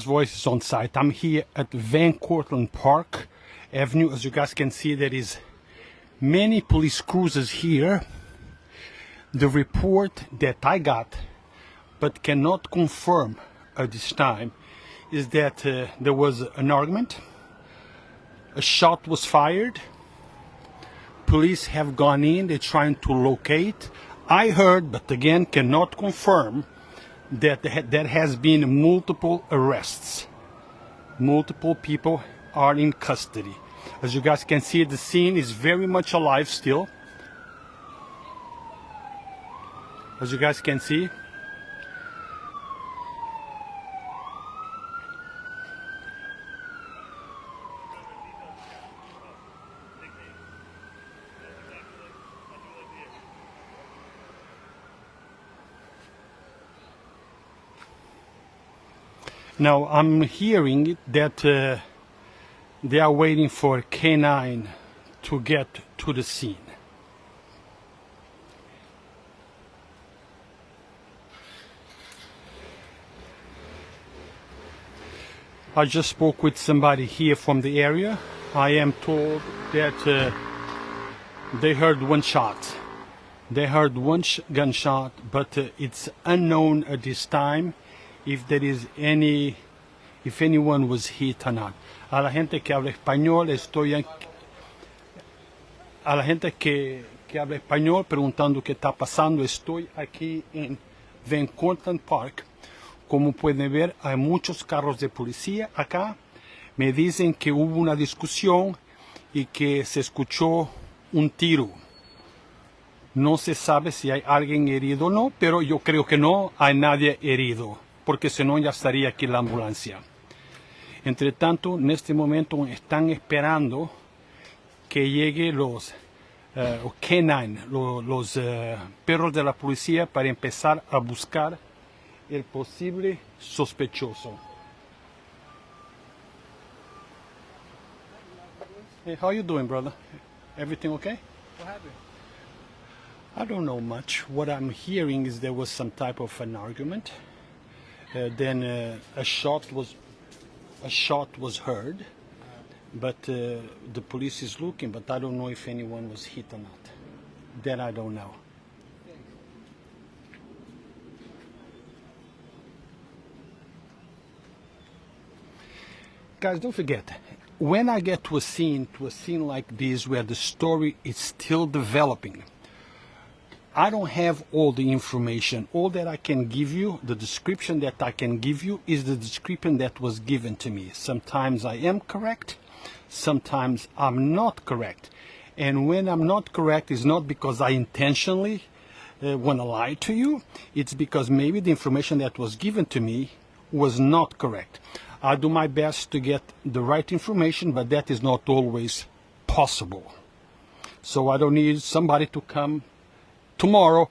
Voice is on site. I'm here at Van Cortlandt Park Avenue. As you guys can see, there is many police cruisers here. The report that I got, but cannot confirm at this time, is that there was an argument. A shot was fired. Police have gone in. They're trying to locate. I heard, but again cannot confirm, that there has been multiple arrests. Multiple people are in custody. As you guys can see, the scene is very much alive still. As you guys can see. Now I'm hearing that they are waiting for K9 to get to the scene. I just spoke with somebody here from the area. I am told that they heard one shot. They heard one gunshot, but it's unknown at this time if there is if anyone was hit or not. A la gente que habla español, a la gente que habla español preguntando qué está pasando, estoy aquí en Van Cortlandt Park. Como pueden ver, hay muchos carros de policía acá. Me dicen que hubo una discusión y que se escuchó un tiro. No se sabe si hay alguien herido o no, pero yo creo que no hay nadie herido, porque si no ya estaría aquí la ambulancia. Entre tanto, en este momento están esperando que lleguen los K9, los perros de la policía, para empezar a buscar el posible sospechoso. Hey, how you doing, brother? Everything okay? What happened? I don't know much. What I'm hearing is there was some type of an argument. Then a shot was heard, but the police is looking, but I don't know if anyone was hit or not. That I don't know. Guys, don't forget, when I get to a scene like this where the story is still developing, I don't have all the information. All that I can give you, the description that I can give you, is the description that was given to me. Sometimes I am correct, sometimes I'm not correct. And when I'm not correct, it's not because I intentionally want to lie to you. It's because maybe the information that was given to me was not correct. I do my best to get the right information, but that is not always possible. So I don't need somebody to come tomorrow,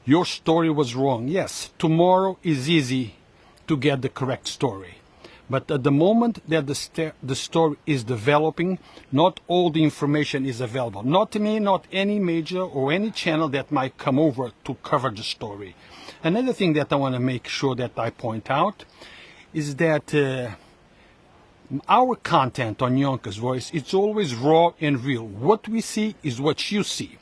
your story was wrong. Yes, tomorrow is easy to get the correct story. But at the moment that the story is developing, not all the information is available. Not to me, not any major or any channel that might come over to cover the story. Another thing that I want to make sure that I point out is that our content on Yonkers Voice, it's always raw and real. What we see is what you see.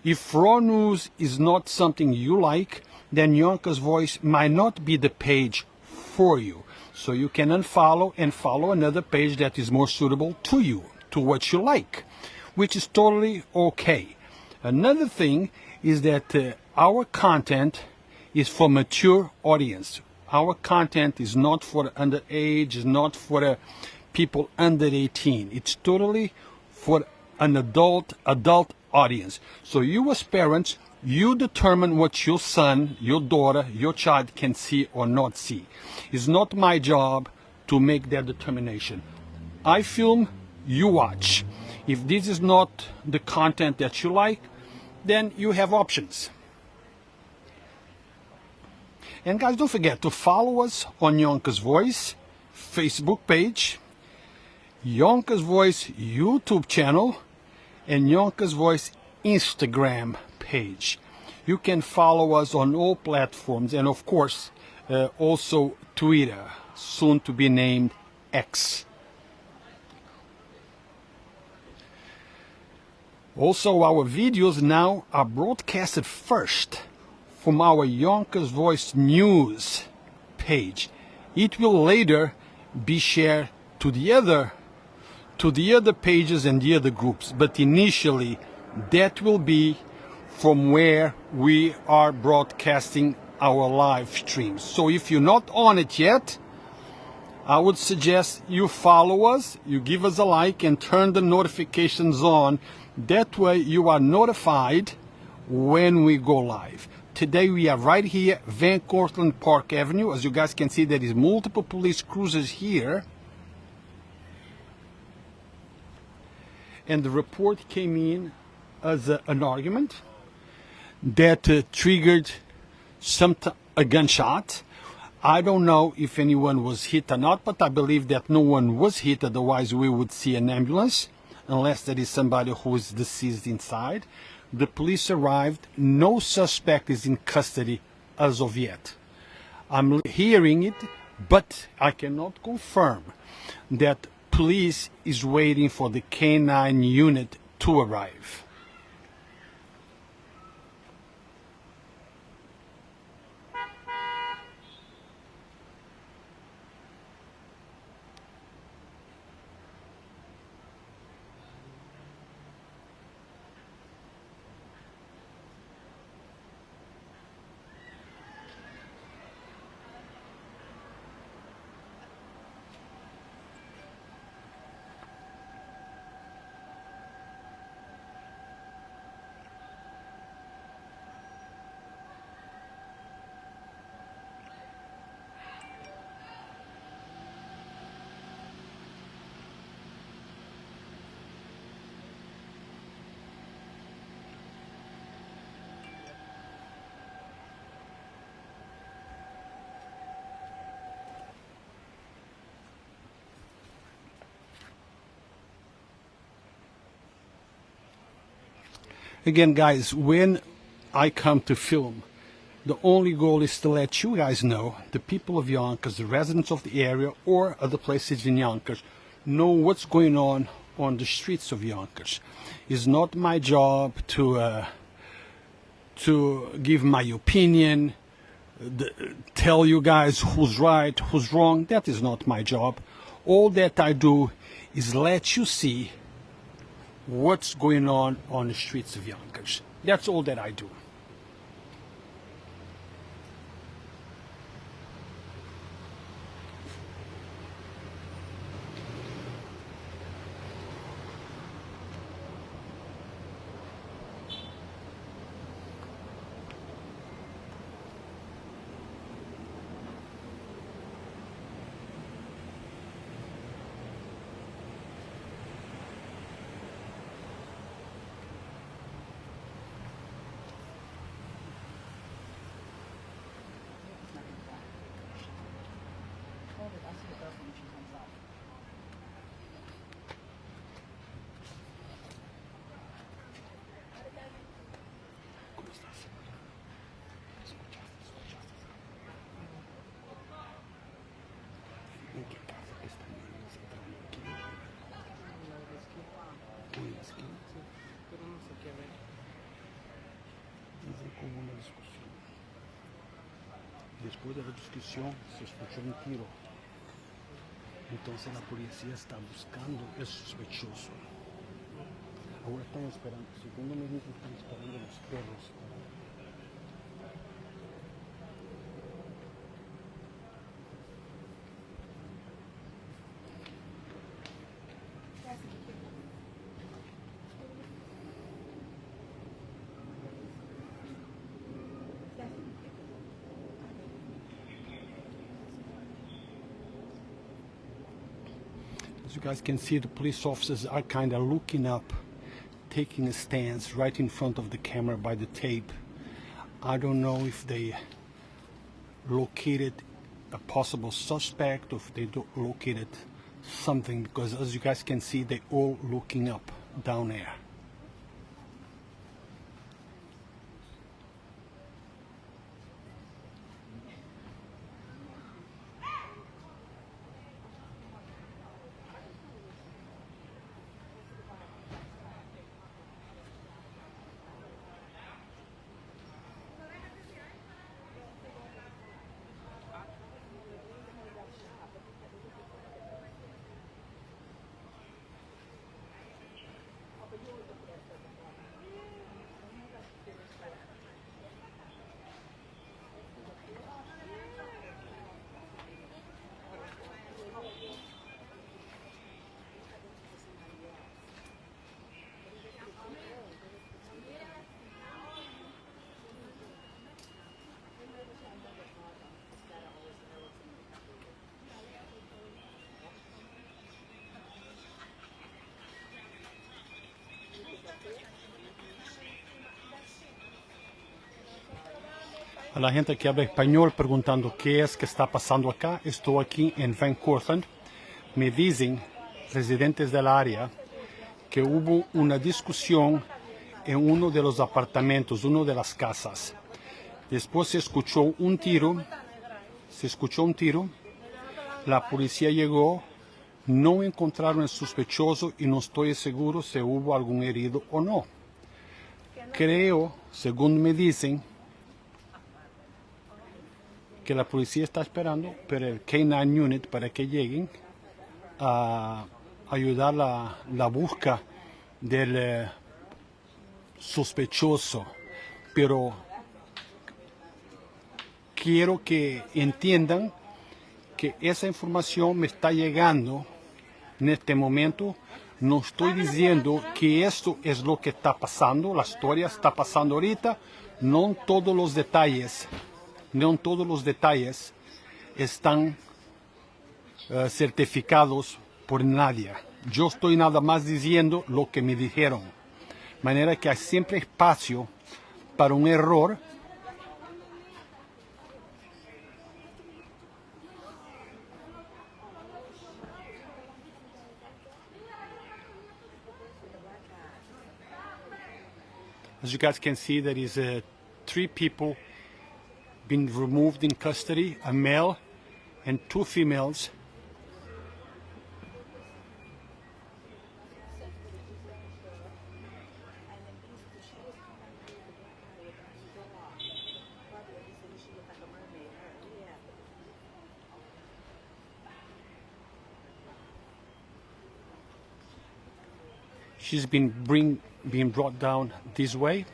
If raw news is not something you like, then Yonkers Voice might not be the page for you. So you can unfollow and follow another page that is more suitable to you, to what you like, which is totally okay. Another thing is that our content is for mature audience. Our content is not for underage, is not for people under 18. It's totally for an adult audience. So you as parents, you determine what your son, your daughter, your child can see or not see. It's not my job to make that determination. I film, you watch. If this is not the content that you like, then you have options. And guys, don't forget to follow us on Yonkers Voice Facebook page, Yonkers Voice YouTube channel, and Yonkers Voice Instagram page. You can follow us on all platforms, and of course also Twitter. soon to be named X. Also, our videos now are broadcasted first from our Yonkers Voice News page. It will later be shared to the other pages and the other groups, but initially that will be from where we are broadcasting our live streams. So if you're not on it yet, I would suggest you follow us, you give us a like, and turn the notifications on. That way you are notified when we go live. Today we are right here, Van Cortlandt Park Avenue. As you guys can see, there is multiple police cruisers here. And the report came in as an argument that triggered a gunshot. I don't know if anyone was hit or not, but I believe that no one was hit, otherwise we would see an ambulance, unless there is somebody who is deceased inside. The police arrived. No suspect is in custody as of yet. I'm hearing it, but I cannot confirm that police is waiting for the K9 unit to arrive. Again, guys, when I come to film, the only goal is to let you guys know, the people of Yonkers, the residents of the area or other places in Yonkers, know what's going on the streets of Yonkers. It's not my job to give my opinion, tell you guys who's right, who's wrong. That is not my job. All that I do is let you see what's going on the streets of Yonkers. That's all that I do. Después de la discusión se escuchó un tiro. Entonces la policía está buscando el sospechoso. Ahora están esperando, segundo me dicen, están esperando los perros. As you guys can see, the police officers are kind of looking up, taking a stance right in front of the camera by the tape. I don't know if they located a possible suspect or if they located something, because as you guys can see, they're all looking up down there. a la gente que habla español preguntando qué es que está pasando acá. Estoy aquí en Cortlandt. Me dicen residentes del área que hubo una discusión en uno de los apartamentos, una de las casas. Después se escuchó un tiro, la policía llegó, no encontraron el sospechoso y no estoy seguro si hubo algún herido o no. Creo, según me dicen, que la policía está esperando por el K9 unit para que lleguen a ayudar la búsqueda del sospechoso. Pero quiero que entiendan que esa información me está llegando en este momento. No estoy diciendo que esto es lo que está pasando, la historia está pasando ahorita, no todos los detalles están certificados por nadie. Yo estoy nada más diciendo lo que me dijeron. De manera que hay siempre espacio para un error. As you guys can see, there is 3 people being removed in custody, a male and 2 females. She's being brought down this way.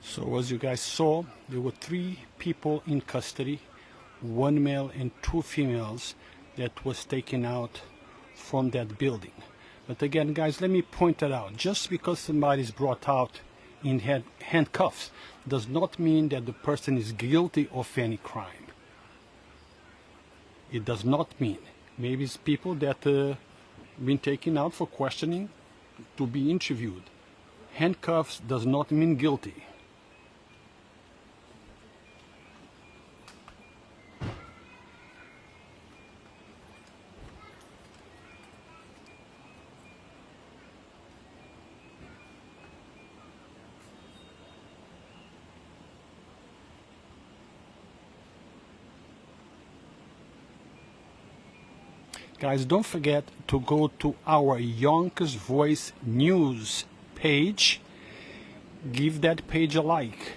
So as you guys saw, there were 3 people in custody, 1 male and 2 females that was taken out from that building. But again, guys, let me point it out. Just because somebody is brought out in handcuffs does not mean that the person is guilty of any crime. It does not mean. Maybe it's people that been taken out for questioning to be interviewed. Handcuffs does not mean guilty. Guys, don't forget to go to our Yonkers Voice News page. Give that page a like.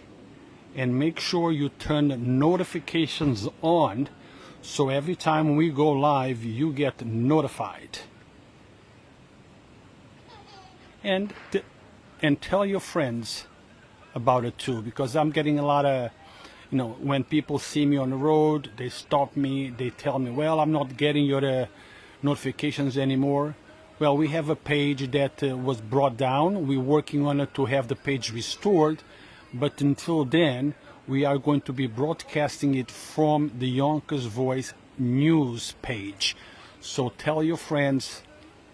And make sure you turn notifications on so every time we go live, you get notified. And tell your friends about it too, because I'm getting a lot of, when people see me on the road, they stop me, they tell me, well, I'm not getting your notifications anymore. Well, we have a page that was brought down. We're working on it to have the page restored, but until then, we are going to be broadcasting it from the Yonkers Voice news page. So tell your friends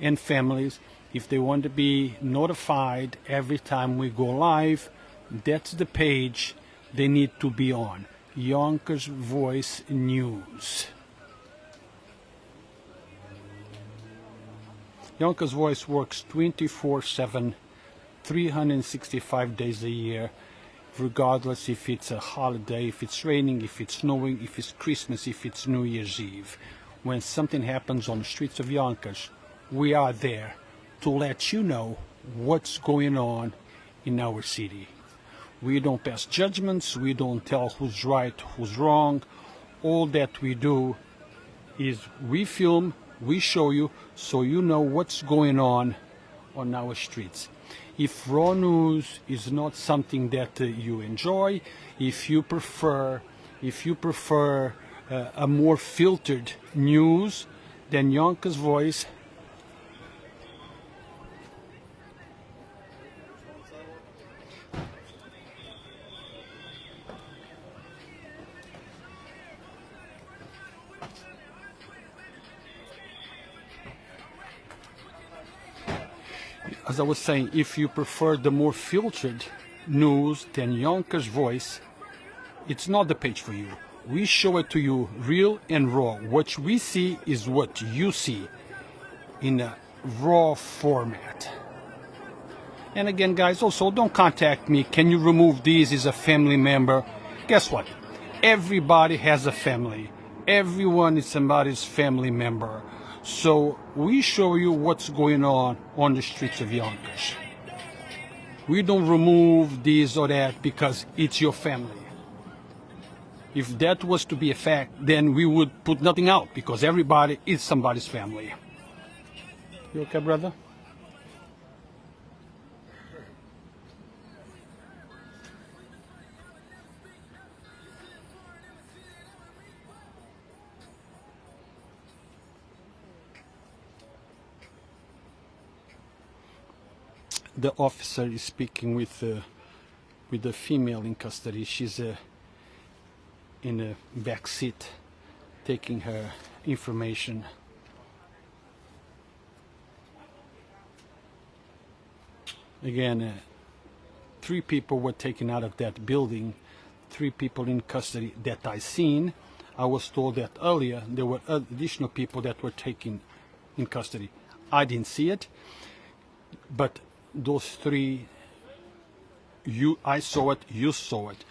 and families, if they want to be notified every time we go live, that's the page they need to be on. Yonkers Voice News. Yonkers Voice works 24/7, 365 days a year, regardless if it's a holiday, if it's raining, if it's snowing, if it's Christmas, if it's New Year's Eve. When something happens on the streets of Yonkers, we are there to let you know what's going on in our city. We don't pass judgments, we don't tell who's right, who's wrong. All that we do is we film, we show you, so you know what's going on our streets. If raw news is not something that you enjoy, if you prefer a more filtered news, then Yonkers Voice as I was saying, if you prefer the more filtered news than Yonkers Voice, it's not the page for you. We show it to you real and raw. What we see is what you see in a raw format. And again, guys, also don't contact me. Can you remove these as a family member? Guess what? Everybody has a family. Everyone is somebody's family member. So we show you what's going on the streets of Yonkers. We don't remove this or that because it's your family. If that was to be a fact, then we would put nothing out because everybody is somebody's family. You okay, brother? The officer is speaking with the female in custody. She's in the back seat, taking her information. Again, 3 people were taken out of that building, 3 people in custody that I seen. I was told that earlier there were additional people that were taken in custody. I didn't see it, but those 3, I saw it, you saw it.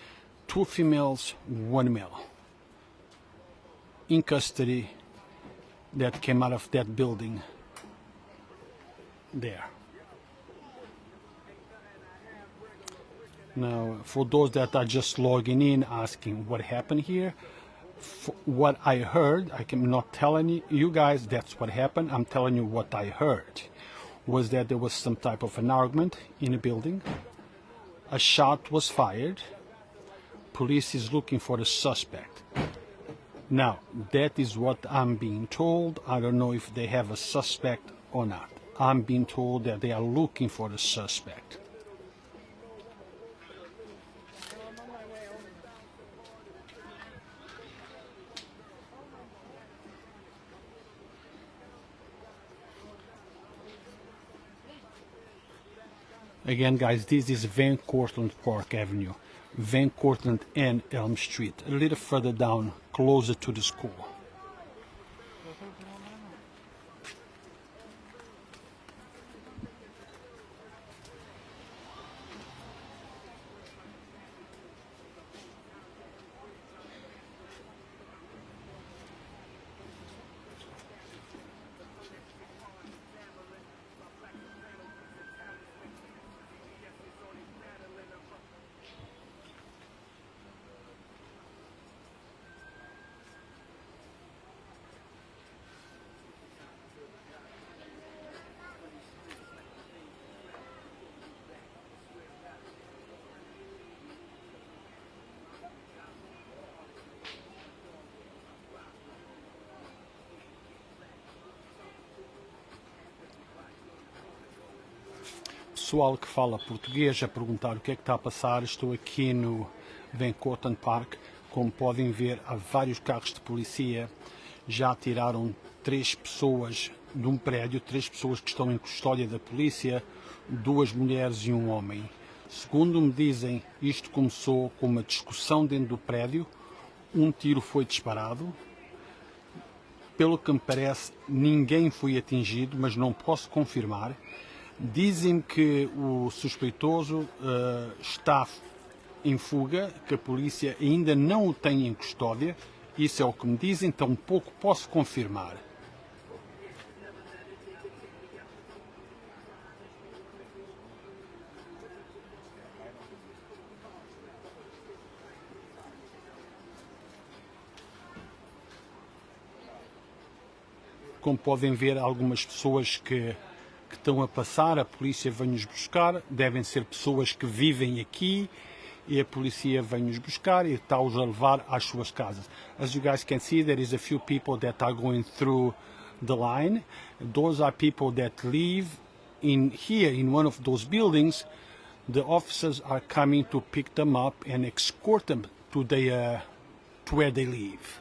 2 females, 1 male in custody that came out of that building there. Now, for those that are just logging in asking what happened here, what I heard, I am not telling you guys that's what happened. I'm telling you what I heard was that there was some type of an argument in a building. A shot was fired. Police is looking for the suspect. Now, that is what I'm being told. I don't know if they have a suspect or not. I'm being told that they are looking for the suspect. Again, guys, this is Van Cortlandt Park Avenue, Van Cortlandt and Elm Street, a little further down, closer to the school. pessoal que fala português a perguntar o que é que está a passar. Estou aqui no Cortlandt Park. Como podem ver, há vários carros de polícia. Já tiraram 3 pessoas de um prédio, 3 pessoas que estão em custódia da polícia, 2 mulheres e um homem. Segundo me dizem, isto começou com uma discussão dentro do prédio. Um tiro foi disparado. Pelo que me parece, ninguém foi atingido, mas não posso confirmar. Dizem que o suspeitoso está em fuga, que a polícia ainda não o tem em custódia. Isso é o que me dizem, tampouco posso confirmar. Como podem ver, algumas pessoas que estão a passar, a polícia vem-nos buscar, devem ser pessoas que vivem aqui e a polícia vem-nos buscar e está-os a levar às suas casas. As you guys can see, there is a few people that are going through the line. Those are people that live in here in one of those buildings. The officers are coming to pick them up and escort them to where they live.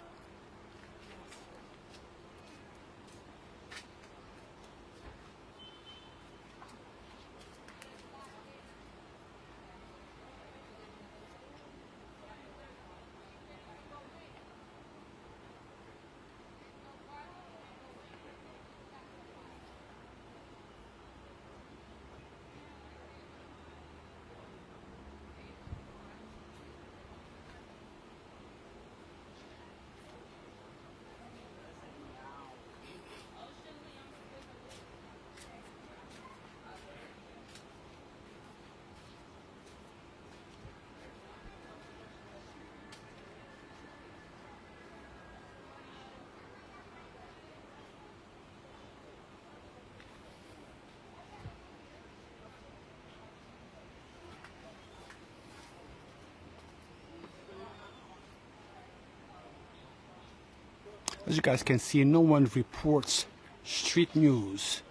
As you guys can see, no one reports street news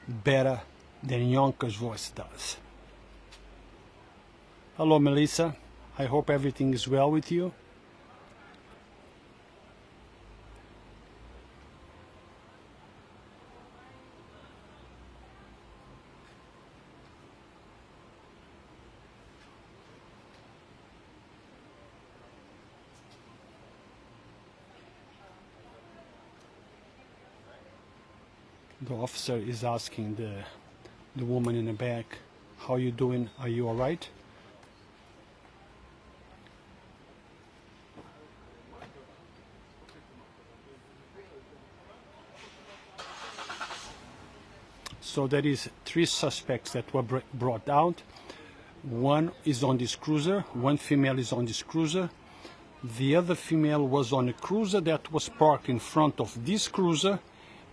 better than Yonkers Voice does. Hello, Melissa. I hope everything is well with you. The officer is asking the woman in the back, how are you doing? Are you all right? So there is 3 suspects that were brought out. One is on this cruiser, one female is on this cruiser. The other female was on a cruiser that was parked in front of this cruiser,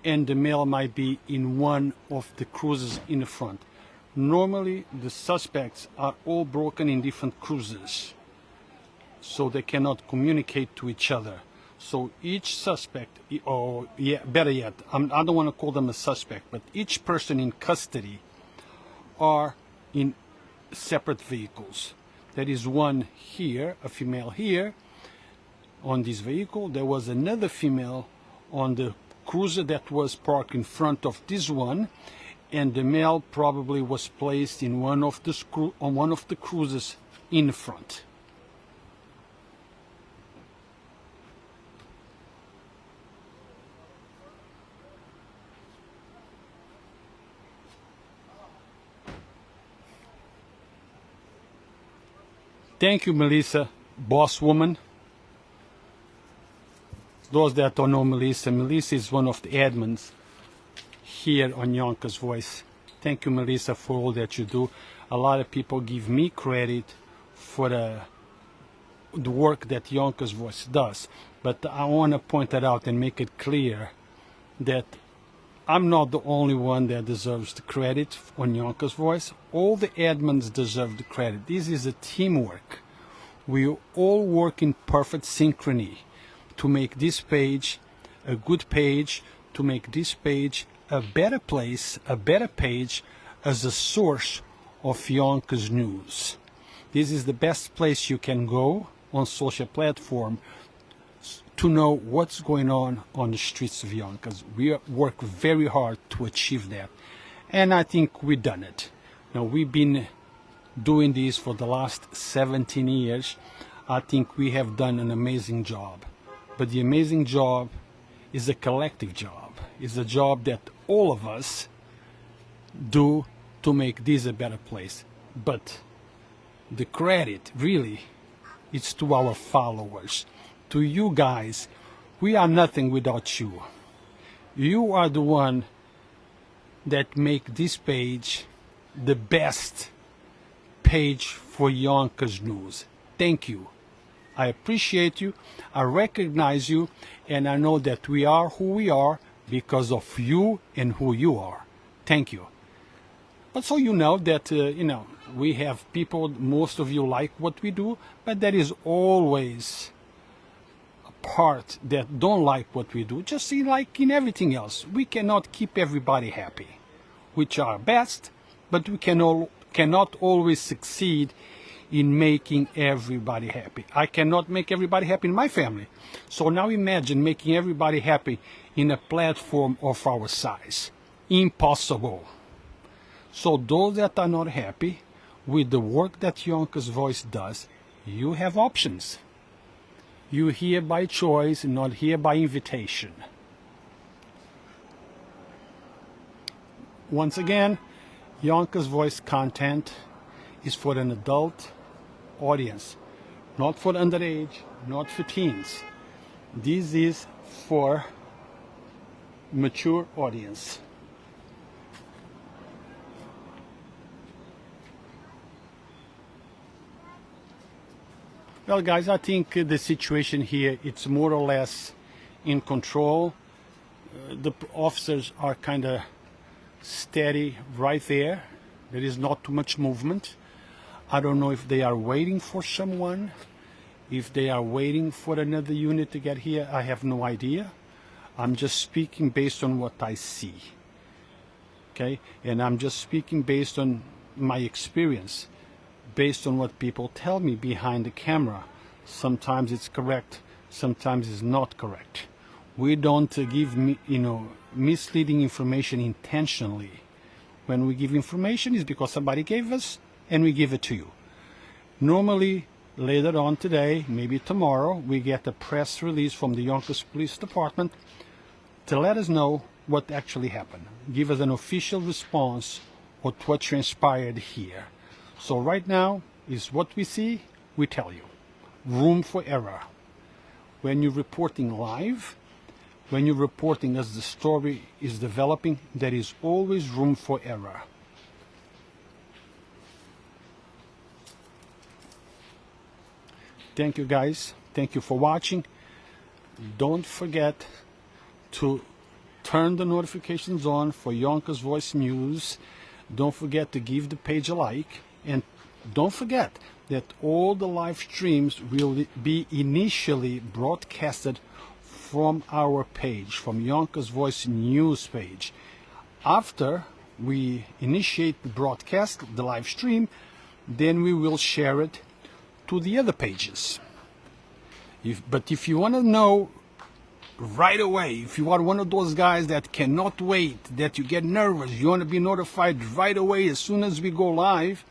and the male might be in one of the cruisers in the front. Normally, the suspects are all broken in different cruisers, so they cannot communicate to each other. So each suspect, or better yet, I don't want to call them a suspect, but each person in custody are in separate vehicles. There is one here, a female here, on this vehicle. There was another female on the cruiser that was parked in front of this one, and the male probably was placed in one of the cruisers in front. Thank you, Melissa, boss woman. Those that don't know Melissa, Melissa is one of the admins here on Yonkers Voice. Thank you, Melissa, for all that you do. A lot of people give me credit for the work that Yonkers Voice does. But I want to point that out and make it clear that I'm not the only one that deserves the credit on Yonkers Voice. All the admins deserve the credit. This is a teamwork. We all work in perfect synchrony to make this page a good page, to make this page a better place, a better page as a source of Yonkers news. This is the best place you can go on social platform to know what's going on the streets of Yonkers. We work very hard to achieve that, and I think we've done it. Now, we've been doing this for the last 17 years. I think we have done an amazing job, but the amazing job is a collective job. It's a job that all of us do to make this a better place. But the credit really is to our followers, to you guys. We are nothing without you. You are the one that make this page the best page for Yonkers news. Thank you. I appreciate you, I recognize you, and I know that we are who we are because of you and who you are. Thank you. But so you know that, we have people, most of you like what we do, but there is always a part that don't like what we do, just like in everything else. We cannot keep everybody happy. We try our best, but we cannot always succeed in making everybody happy. I cannot make everybody happy in my family. So now imagine making everybody happy in a platform of our size. Impossible. So those that are not happy with the work that Yonkers Voice does, you have options. You're here by choice, not here by invitation. Once again, Yonkers Voice content is for an adult audience, not for underage, not for teens. This is for mature audience. Well, guys, I think the situation here, it's more or less in control. The officers are kind of steady right there. There is not too much movement. I don't know if they are waiting for someone, if they are waiting for another unit to get here. I have no idea. I'm just speaking based on what I see. Okay? And I'm just speaking based on my experience, based on what people tell me behind the camera. Sometimes it's correct, sometimes it's not correct. We don't give misleading information intentionally. When we give information, it's because somebody gave us, and we give it to you. Normally, later on today, maybe tomorrow, we get a press release from the Yonkers Police Department to let us know what actually happened. Give us an official response of what transpired here. So right now is what we see, we tell you. Room for error. When you're reporting live, when you're reporting as the story is developing, there is always room for error. Thank you, guys. Thank you for watching. Don't forget to turn the notifications on for Yonkers Voice News. Don't forget to give the page a like. And don't forget that all the live streams will be initially broadcasted from our page, from Yonkers Voice News page. After we initiate the broadcast, the live stream, then we will share it to the other pages. But if you want to know right away, if you are one of those guys that cannot wait, that you get nervous, you want to be notified right away as soon as we go live,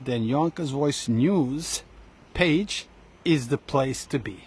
then Yonkers Voice News page is the place to be.